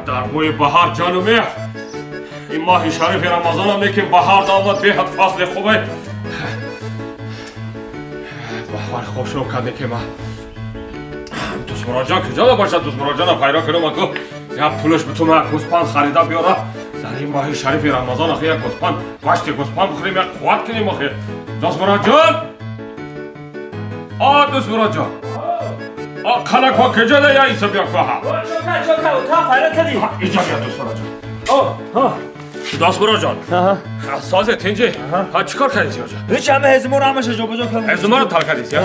در بوی بهار جانمه این ماه شریف رمضان هم که بهار دامد به حد فصل خوبه بهار خوش رو کرده که ما دوست مراجعه کجا باشه دوست مراجعه پیدا کنم اگه یا پولش به تو ما گوسپند خریده بیاره در این ماه شریف رمضان آخه یک گوسپند گوشت گوسپند بخوریم یک قوت کنیم آخه دوست مراجعه دوست مراجعه کلک ها کجا ده یا ایسا بیا که ها چوکا تا پیدا کردی اینجا بیا دوست مراجعه دوست مراجعه سازه تنجه چیکار کردیسی آجا؟ هیچ همه هزمون همشه جا بجا کردی هزمون رو تل کردیسی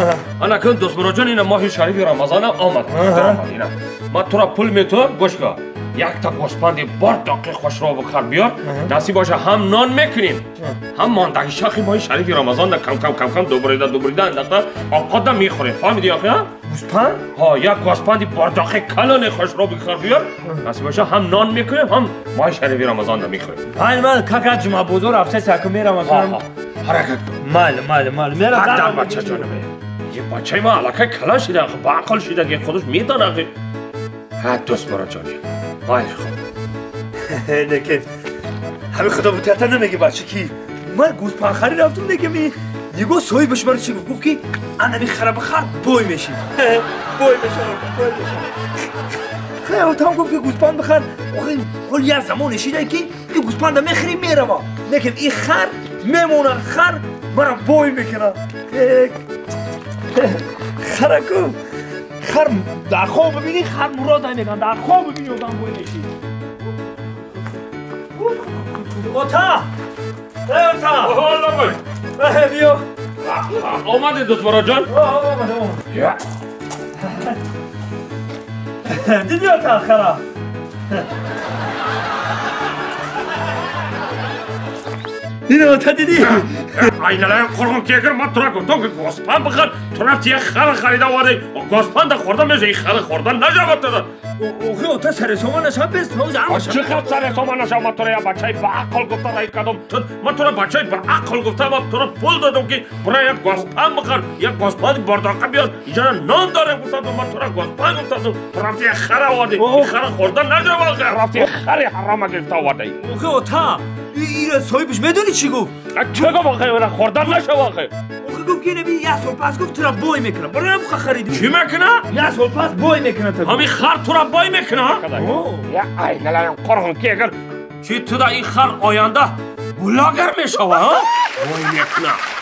انا کن دوست مراجعه این ماه شریف رمضان آمد ما تو را پول میتونم گوش که یک تا گوسپند بار دقیق خوش را بخور بیار نصیب باشه هم نان میکنیم هم ماندگی شاخی ماه شریف رمضان در کم دوبریده انداخته آقاد میخوریم فهمیدی آخه گوسپند؟ یک گوسپندی بار دقیق کلان خوش را بخور بیار نصیب باشه هم نان میکنیم هم ماه شریف رمضان در میخوریم من کاکا جمعه بزرگ هفته سکو میرم حرکت مال میرم در بچه جانمه یه بچه ما علاقه کلان شده با عقل شده که خودش میدانه آخه دوست مراجعه های خوب لیکن همه خدا بوتیتا نمیگه بچه کی من گوسپند خرید رفتم دیگه نگاه سوی بشه برای چی گفت که انا میخرم بخر بوی میشیم خیلی تا هم گفت که گوسپند بخر حال یه زمان شیده که این گوسپند میخریم میره ما لیکن این خر میمونه خر برای بوی میکنه خرکو خر در خواب ببینی خر مراد میگن در خواب ببینی آدم بوی میشی اوتا بیا آمده دوست مراجعه دیدی اوتا خرا اینو اوتا دیدی این الان قرآن که اگر من تو را گفتم که گوسپند بخور تو رفتی یک خر خریده وارد گوسپند خورده میشه این خر خوردن نجابت داده اوخی اوتا سر سامان نشم بست حوز هم چه خط سر سامان نشم من تو را یک بچه با عقل گفته رای کدام من تو را بچه با عقل گفته من تو را پول دادم که برای یک گوسپند بخور یک گوسپند بارداقه بیاد اینجا نان داره گفتم من تو را گوسپند گفتم تو رفتی یک خر آورده این خر خوردن نجابت رفتی خر حرام گرفته آورده اوخی اوتا این صاحبش میدونی چی گفت چه گفت آخه خوردن نشه آخه اوخی گفت که نبی یه سال پس گفت تو را بوی میکنه برای هم خریدی چی میکنه؟ یه سال پس بوی میکنه تو همین خر تو را بوی میکنه؟ یا ای نلارم قرآن که اگر چی تو دا این خر آینده بلاگر میشه ها؟ بوی میکنه